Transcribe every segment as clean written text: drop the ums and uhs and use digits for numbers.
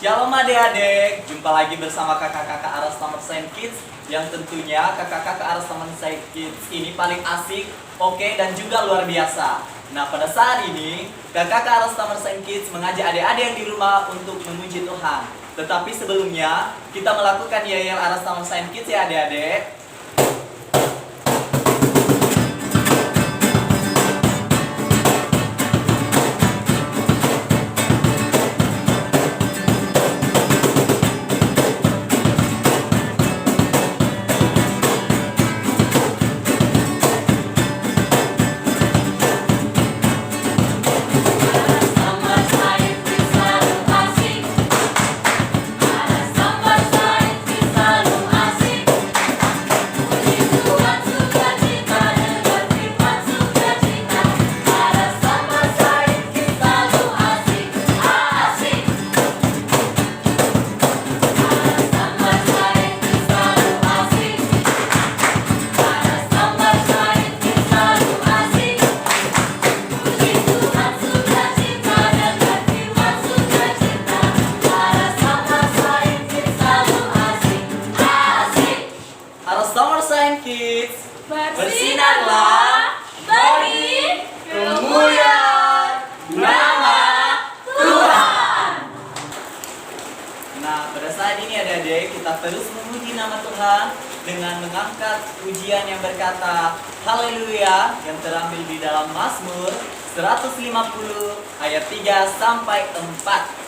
Shalom adik-adik, jumpa lagi bersama kakak-kakak Aras Taman Science Kids. Yang tentunya kakak-kakak Aras Taman Science Kids ini paling asik, oke, dan juga luar biasa. Nah, pada saat ini kakak-kakak Aras Taman Science Kids mengajak adik-adik yang di rumah untuk memuji Tuhan. Tetapi sebelumnya kita melakukan yel Aras Taman Science Kids ya adik-adik. Summer Science Kids, bersinarlah bagi kemuliaan nama Tuhan. Nah, pada saat ini adik-adik kita terus memuji nama Tuhan dengan mengangkat pujian yang berkata Haleluya yang terambil di dalam Mazmur 150 ayat 3 sampai 4.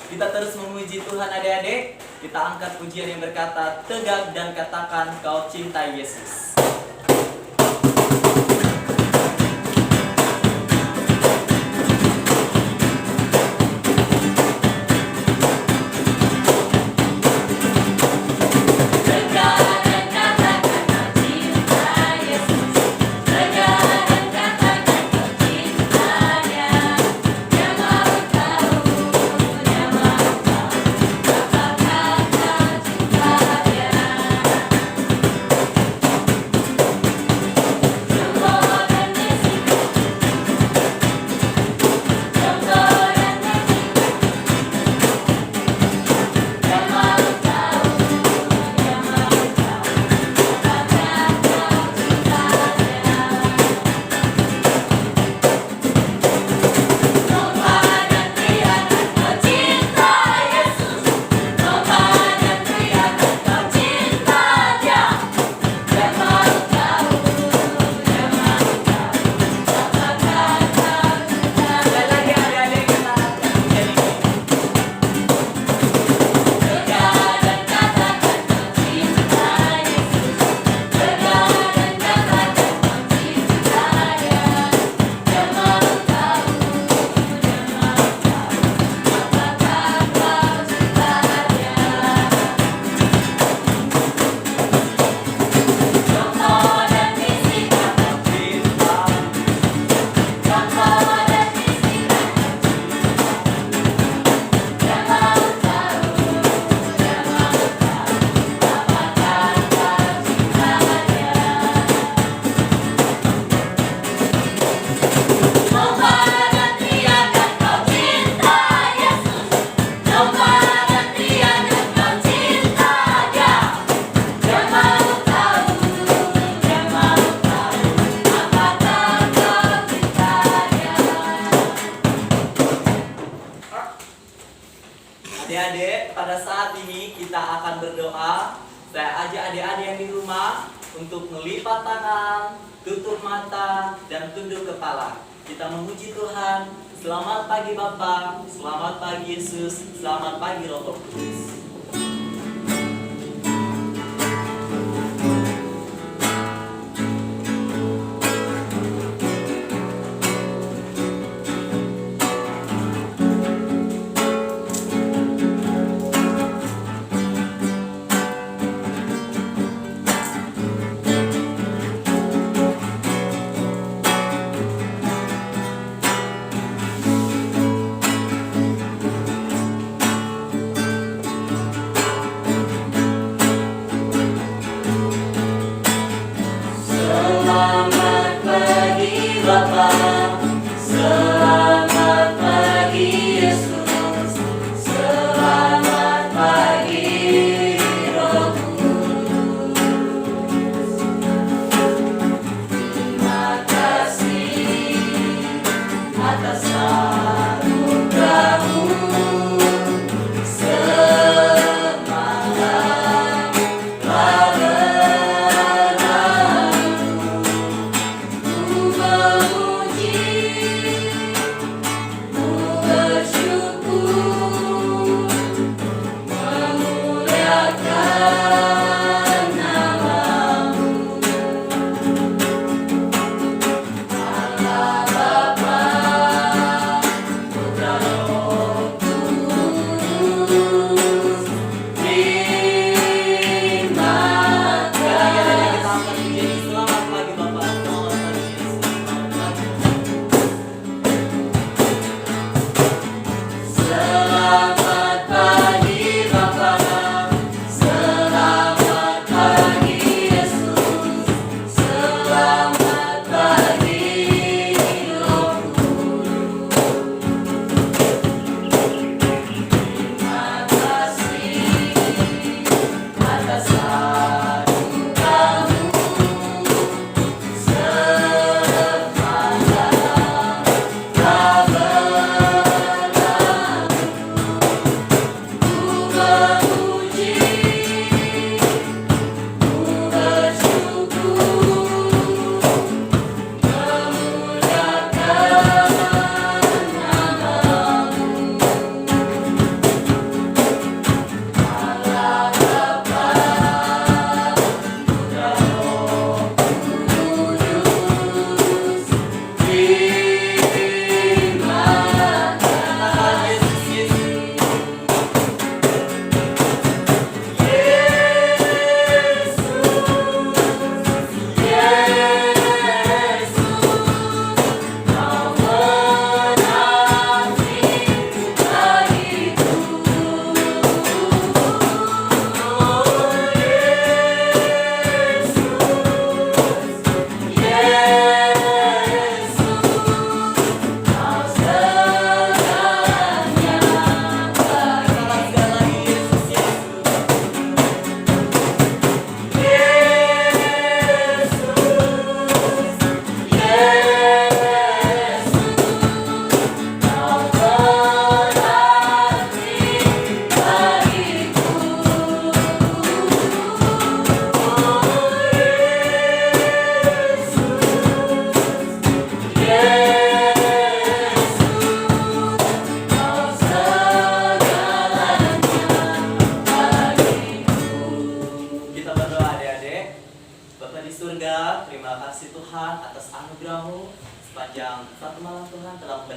Kita terus memuji Tuhan adik-adik. Kita angkat pujian yang berkata, tegak dan katakan kau cinta Yesus. Adik-adik, pada saat ini kita akan berdoa. Saya ajak adik-adik yang di rumah untuk melipat tangan, tutup mata, dan tunduk kepala. Kita memuji Tuhan. Selamat pagi Bapa, selamat pagi Yesus, selamat pagi Roh Kudus.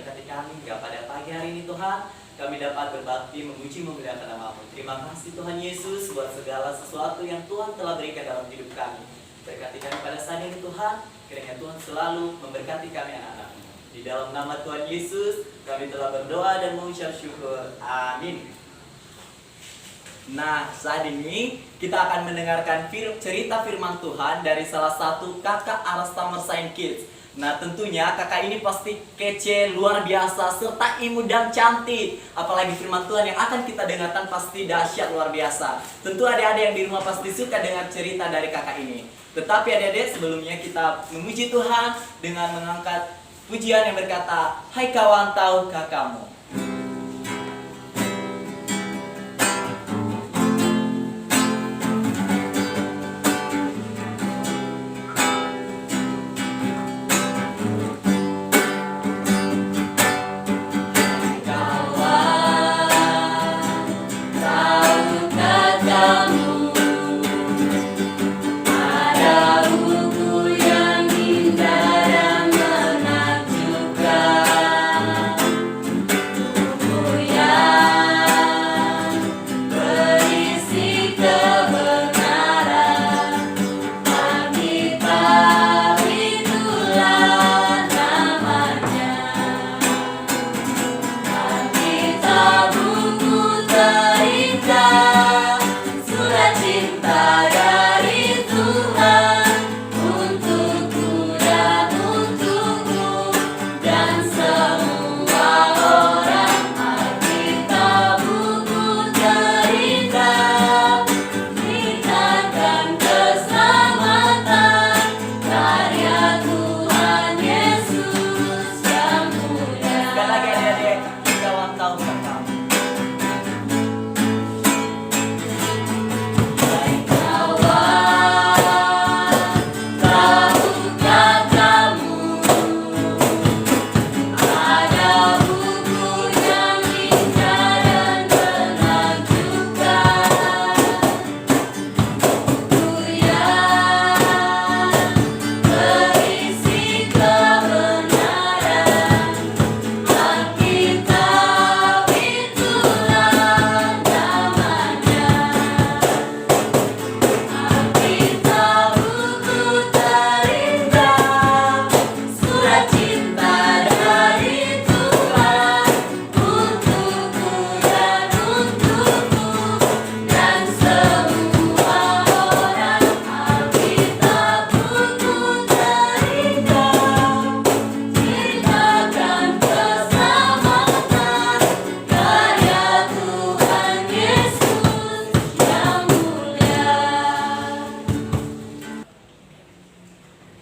memberkati kami hingga pada pagi hari ini Tuhan. Kami dapat berbakti memuji memuliakan nama-Mu. Terima kasih Tuhan Yesus buat segala sesuatu yang Tuhan telah berikan dalam hidup kami. Berkati kami pada saat ini Tuhan, kiranya Tuhan selalu memberkati kami anak-anak-Mu. Di dalam nama Tuhan Yesus, kami telah berdoa dan mengucap syukur. Amin. Nah, saat ini kita akan mendengarkan cerita firman Tuhan dari salah satu kakak Aras Taman Saint Kids. Nah, tentunya kakak ini pasti kece, luar biasa, serta imut dan cantik. Apalagi firman Tuhan yang akan kita dengarkan pasti dahsyat luar biasa. Tentu adik-adik yang di rumah pasti suka dengar cerita dari kakak ini. Tetapi adik-adik, sebelumnya kita memuji Tuhan dengan mengangkat pujian yang berkata, "Hai kawan, tahukah kamu?"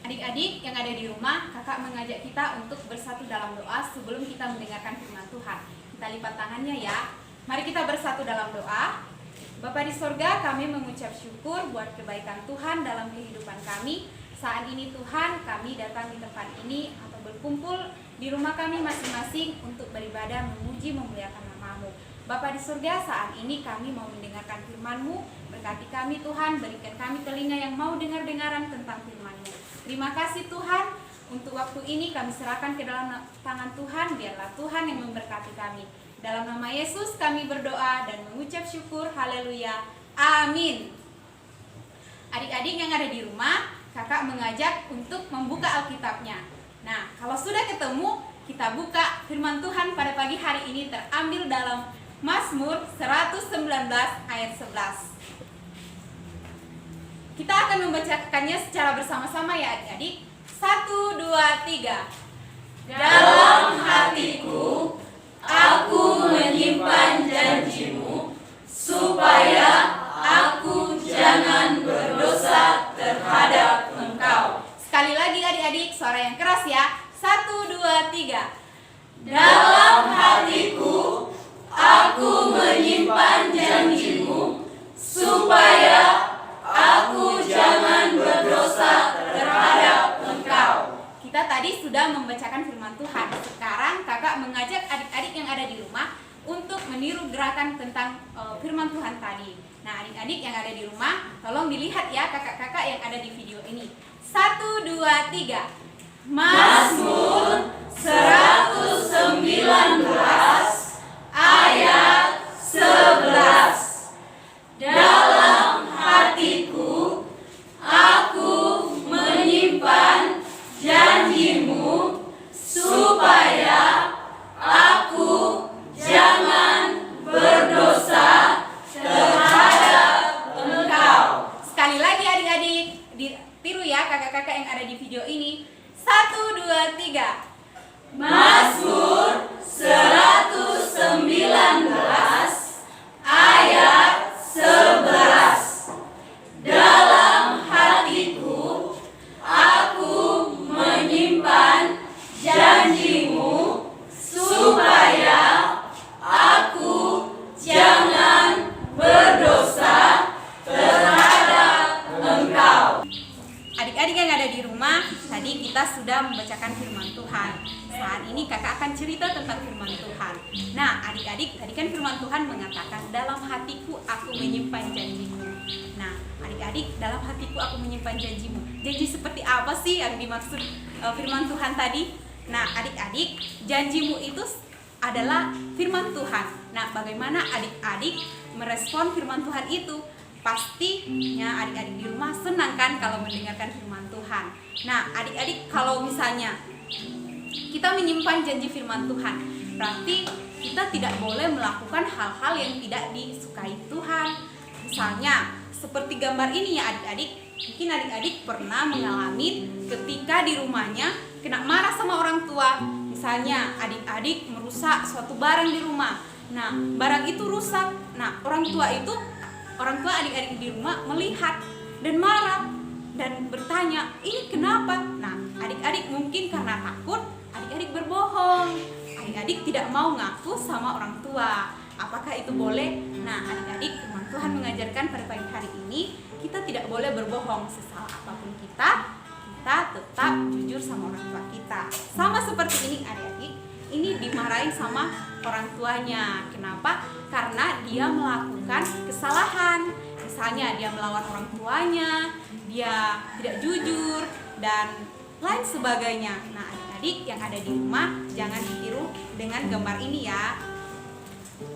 Adik-adik yang ada di rumah, kakak mengajak kita untuk bersatu dalam doa sebelum kita mendengarkan firman Tuhan. Kita lipat tangannya ya. Mari kita bersatu dalam doa. Bapa di sorga, kami mengucap syukur buat kebaikan Tuhan dalam kehidupan kami. Saat ini Tuhan, kami datang di tempat ini atau berkumpul di rumah kami masing-masing untuk beribadah, memuji, memuliakan nama-Mu. Bapa di surga, saat ini kami mau mendengarkan firman-Mu. Berkati kami Tuhan, berikan kami telinga yang mau dengar-dengaran tentang firman-Mu. Terima kasih Tuhan, untuk waktu ini kami serahkan ke dalam tangan Tuhan. Biarlah Tuhan yang memberkati kami. Dalam nama Yesus kami berdoa dan mengucap syukur. Haleluya. Amin. Adik-adik yang ada di rumah, kakak mengajak untuk membuka Alkitabnya. Nah, kalau sudah ketemu, kita buka firman Tuhan pada pagi hari ini terambil dalam Mazmur 119 ayat 11. Kita akan membacakannya secara bersama-sama ya adik-adik. 1, 2, 3. Dalam hatiku, aku menyimpan janji-Mu, supaya aku jangan berdosa terhadap Engkau. Sekali lagi adik-adik, suara yang keras ya. 1, 2, 3. Dalam hatiku, aku menyimpan janji-Mu, supaya aku jangan berdosa terhadap Engkau. Kita tadi sudah membacakan firman Tuhan. Sekarang kakak mengajak adik-adik yang ada di rumah untuk meniru gerakan tentang firman Tuhan tadi. Nah, adik-adik yang ada di rumah, tolong dilihat ya kakak-kakak yang ada di video ini. 1, 2, 3. Mazmur 119 119 ayat 11. Dalam hatiku aku menyimpan janjimu supaya aku jangan berdosa terhadap engkau. Sekali lagi adik-adik, ditiru ya kakak-kakak yang ada di video ini. 1, 2, 3. Mazmur 119 ayat 11. Dalam hatiku aku menyimpan janjimu supaya aku jangan berdosa terhadap engkau. Adik-adik yang ada di rumah, tadi kita sudah membacakan firman Tuhan. Saat ini kakak akan cerita tentang firman Tuhan. Nah, adik-adik, tadi kan firman Tuhan mengatakan, dalam hatiku aku menyimpan janjimu. Nah, adik-adik, dalam hatiku aku menyimpan janjimu. Janji seperti apa sih yang dimaksud firman Tuhan tadi? Nah, adik-adik, janjimu itu adalah firman Tuhan. Nah, bagaimana adik-adik merespon firman Tuhan itu? Pastinya adik-adik di rumah senang kan kalau mendengarkan firman Tuhan. Nah, adik-adik, kalau misalnya kita menyimpan janji firman Tuhan, berarti kita tidak boleh melakukan hal-hal yang tidak disukai Tuhan. Misalnya seperti gambar ini ya adik-adik, mungkin adik-adik pernah mengalami ketika di rumahnya kena marah sama orang tua. Misalnya adik-adik merusak suatu barang di rumah. Nah, barang itu rusak. Nah, orang tua adik-adik di rumah melihat dan marah dan bertanya, ini kenapa? Nah, adik-adik mungkin karena takut, adik-adik berbohong. Adik-adik tidak mau ngaku sama orang tua. Apakah itu boleh? Nah, adik-adik, firman Tuhan mengajarkan pada pagi hari ini, kita tidak boleh berbohong. Sesalah apapun kita tetap jujur sama orang tua kita. Sama seperti ini adik-adik, ini dimarahin sama orang tuanya. Kenapa? Karena dia melakukan kesalahan. Misalnya dia melawan orang tuanya, dia tidak jujur, dan lain sebagainya. Nah, adik-adik yang ada di rumah, jangan ditiru dengan gambar ini ya.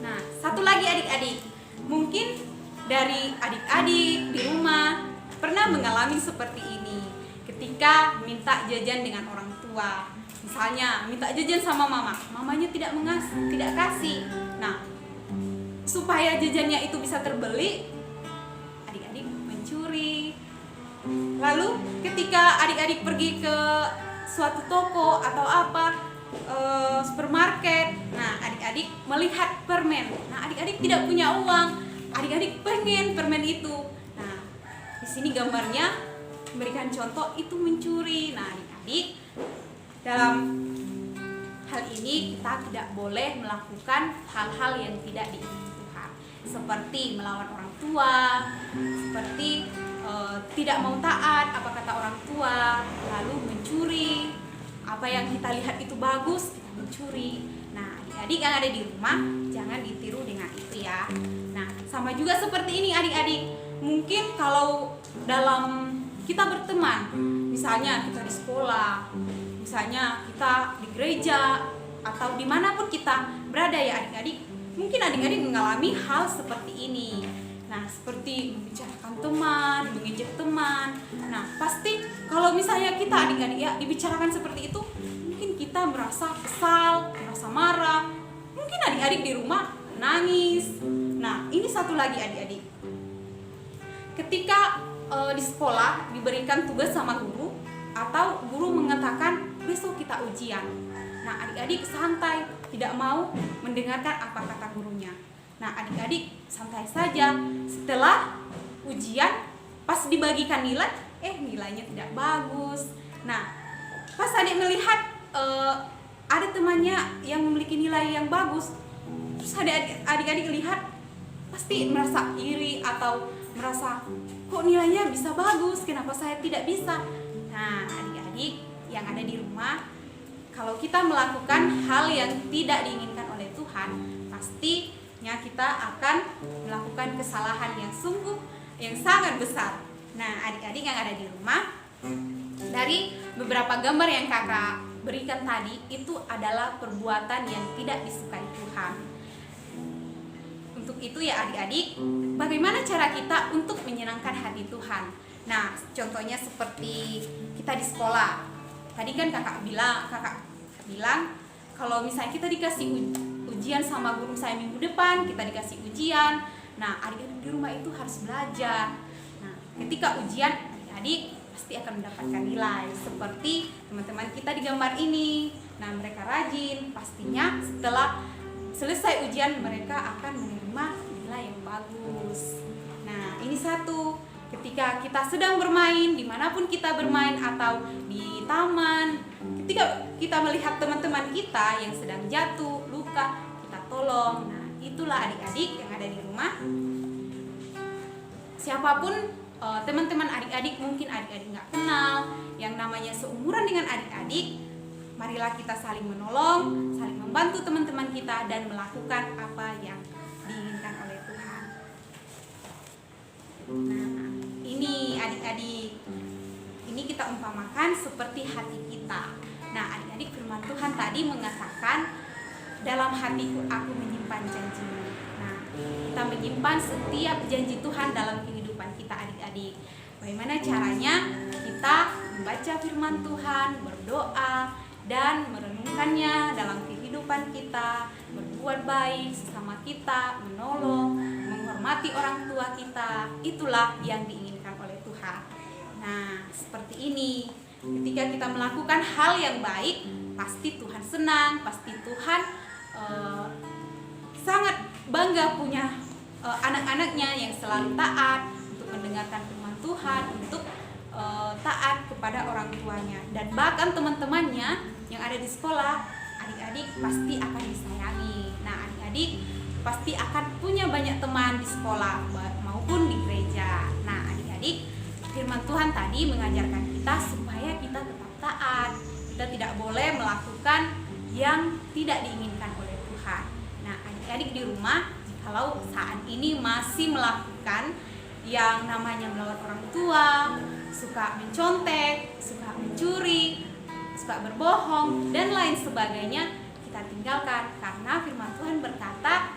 Nah, satu lagi adik-adik, mungkin dari adik-adik di rumah pernah mengalami seperti ini. Ketika minta jajan dengan orang tua, misalnya minta jajan sama mama, mamanya tidak kasih. Nah, supaya jajannya itu bisa terbeli, adik-adik mencuri. Lalu ketika adik-adik pergi ke suatu toko atau supermarket, nah adik-adik melihat permen. Nah, adik-adik tidak punya uang, adik-adik pengen permen itu. Nah, di sini gambarnya memberikan contoh itu mencuri. Nah, adik-adik, dalam hal ini kita tidak boleh melakukan hal-hal yang tidak diinginkan Tuhan, seperti melawan orang tua, seperti tidak mau taat apa kata orang tua, lalu mencuri. Apa yang kita lihat itu bagus, kita mencuri. Nah, adik-adik yang ada di rumah, jangan ditiru dengan itu ya. Nah, sama juga seperti ini adik-adik. Mungkin kalau dalam kita berteman, misalnya kita di sekolah, misalnya kita di gereja, atau dimanapun kita berada ya adik-adik, mungkin adik-adik mengalami hal seperti ini. Nah, seperti membicarakan teman, mengejek teman. Nah, pasti kalau misalnya kita adik-adik ya dibicarakan seperti itu, mungkin kita merasa kesal, merasa marah. Mungkin adik-adik di rumah nangis. Nah, ini satu lagi adik-adik. Ketika di sekolah diberikan tugas sama guru, atau guru mengatakan besok kita ujian. Nah, adik-adik santai, tidak mau mendengarkan apa kata gurunya. Nah, adik-adik santai saja. Setelah ujian, pas dibagikan nilai, nilainya tidak bagus. Nah, pas adik melihat ada temannya yang memiliki nilai yang bagus, terus adik-adik lihat, pasti merasa iri atau merasa kok nilainya bisa bagus, kenapa saya tidak bisa. Nah, adik-adik yang ada di rumah, kalau kita melakukan hal yang tidak diinginkan oleh Tuhan, pastinya kita akan melakukan kesalahan yang sangat besar. Nah, adik-adik yang ada di rumah, dari beberapa gambar yang kakak berikan tadi itu adalah perbuatan yang tidak disukai Tuhan. Untuk itu ya adik-adik, bagaimana cara kita untuk menyenangkan hati Tuhan? Nah, contohnya seperti kita di sekolah. Tadi kan kakak bilang kalau misalnya kita dikasih ujian sama guru saya minggu depan, kita dikasih ujian. Nah, adik-adik di rumah itu harus belajar. Nah, ketika ujian, adik-adik pasti akan mendapatkan nilai. Seperti teman-teman kita di gambar ini. Nah, mereka rajin. Pastinya setelah selesai ujian mereka akan menerima nilai yang bagus. Nah, ini satu. Ketika kita sedang bermain, dimanapun kita bermain atau di taman, ketika kita melihat teman-teman kita yang sedang jatuh, luka, kita tolong. Nah, itulah adik-adik yang ada di rumah. Siapapun teman-teman adik-adik, mungkin adik-adik nggak kenal, yang namanya seumuran dengan adik-adik, marilah kita saling menolong, saling membantu teman-teman kita dan melakukan apa yang diinginkan oleh Tuhan. Nah, ini adik-adik, ini kita umpamakan seperti hati kita. Nah, adik-adik, firman Tuhan tadi mengatakan, dalam hatiku aku menyimpan janji-Mu. Nah, kita menyimpan setiap janji Tuhan dalam kehidupan kita adik-adik. Bagaimana caranya? Kita membaca firman Tuhan, berdoa, dan merenungkannya dalam kehidupan kita, berbuat baik sesama kita, menolong, menghormati orang tua kita. Itulah yang diinginkan oleh Tuhan. Nah, seperti ini. Ketika kita melakukan hal yang baik, pasti Tuhan senang, pasti Tuhan sangat bangga punya anak-anaknya yang selalu taat untuk mendengarkan firman Tuhan, untuk taat kepada orang tuanya. Dan bahkan teman-temannya yang ada di sekolah, adik-adik pasti akan disayangi. Nah, adik-adik pasti akan punya banyak teman di sekolah maupun di gereja. Nah, adik-adik, firman Tuhan tadi mengajarkan kita supaya kita tetap taat. Kita tidak boleh melakukan yang tidak diinginkan oleh Tuhan. Nah, adik-adik di rumah, kalau saat ini masih melakukan yang namanya melawan orang tua, suka mencontek, suka mencuri, suka berbohong, dan lain sebagainya, kita tinggalkan. Karena firman Tuhan berkata,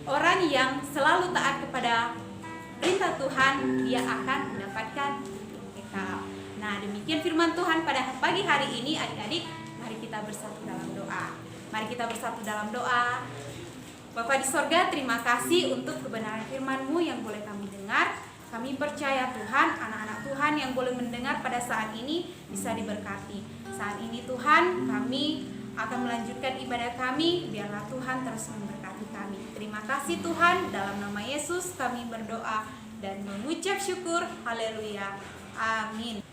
orang yang selalu taat kepada perintah Tuhan, dia akan mendapatkan hidup kekal. Nah, demikian firman Tuhan pada pagi hari ini, adik-adik. Mari kita bersatu dalam doa. Mari kita bersatu dalam doa. Bapa di sorga, terima kasih untuk kebenaran firman-Mu yang boleh kami dengar. Kami percaya Tuhan, anak-anak Tuhan yang boleh mendengar pada saat ini bisa diberkati. Saat ini Tuhan, kami akan melanjutkan ibadah kami. Biarlah Tuhan terus memberkati kami. Terima kasih Tuhan, dalam nama Yesus kami berdoa dan mengucap syukur. Haleluya. Amin.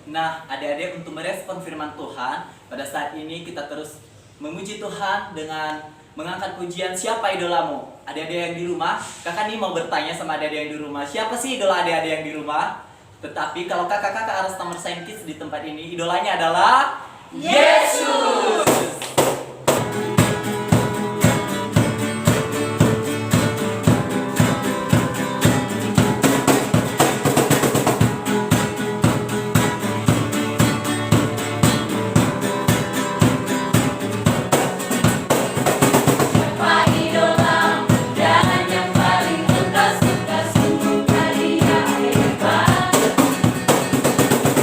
Nah, adik-adik, untuk merespon firman Tuhan, pada saat ini kita terus memuji Tuhan dengan mengangkat pujian siapa idolamu. Adik-adik yang di rumah, kakak nih mau bertanya sama adik-adik yang di rumah, siapa sih idola adik-adik yang di rumah? Tetapi kalau kakak-kakak Aras Taman Saint Kids di tempat ini, idolanya adalah Yesus.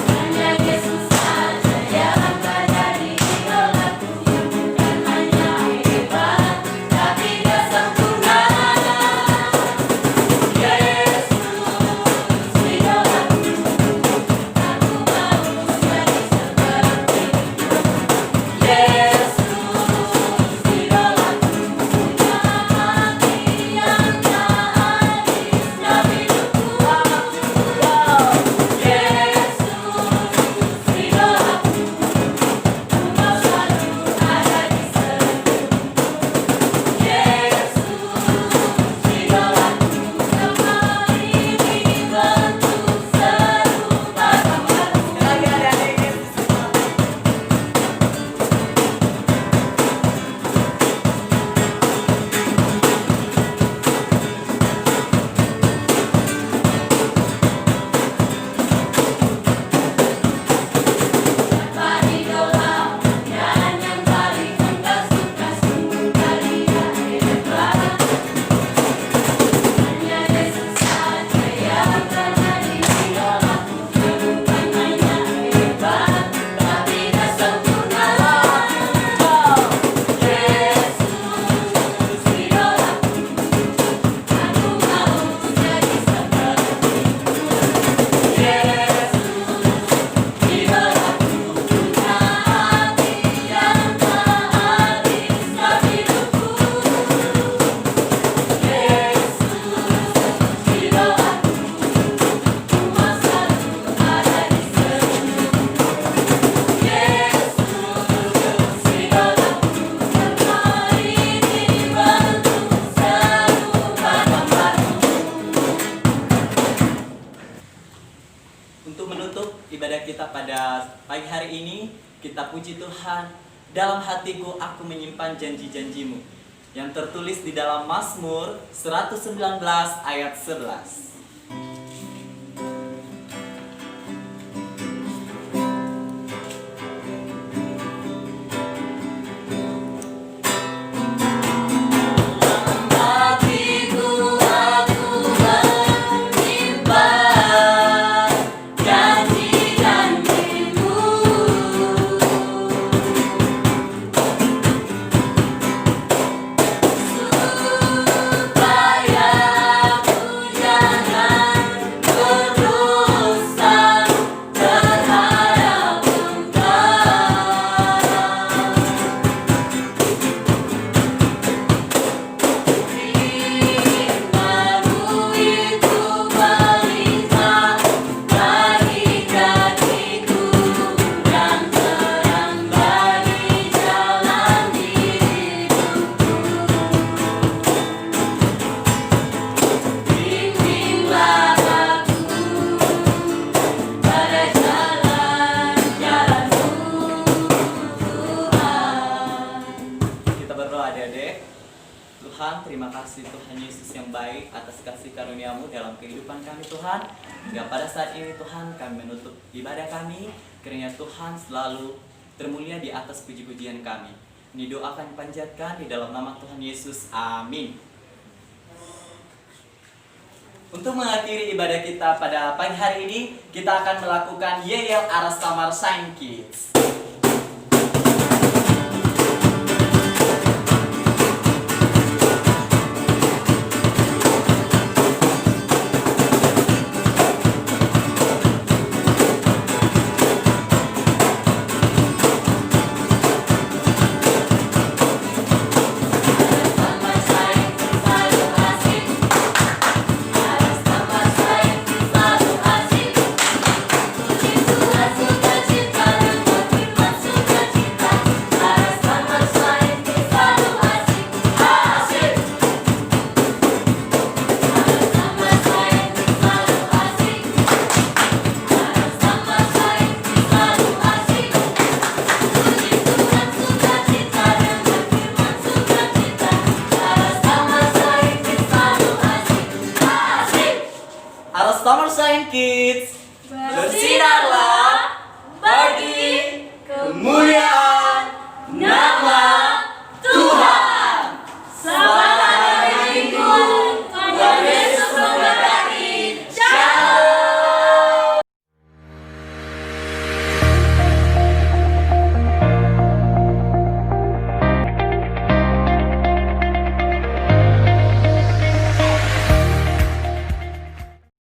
Hanya Yesus saja yang menjadi idolaku. Pagi hari ini kita puji Tuhan. Dalam hatiku aku menyimpan janji-janjimu, yang tertulis di dalam Mazmur 119 ayat 11. Tuhan, terima kasih Tuhan Yesus yang baik atas kasih karunia-Mu dalam kehidupan kami Tuhan. Hingga pada saat ini Tuhan kami menutup ibadah kami, kiranya Tuhan selalu termulia di atas puji-pujian kami. Ini doa kami panjatkan di dalam nama Tuhan Yesus. Amin. Untuk mengakhiri ibadah kita pada pagi hari ini, kita akan melakukan Yeyel Aras Tamar Sign Kids. Aras Tamar Sign Kids, bersinarlah pagi.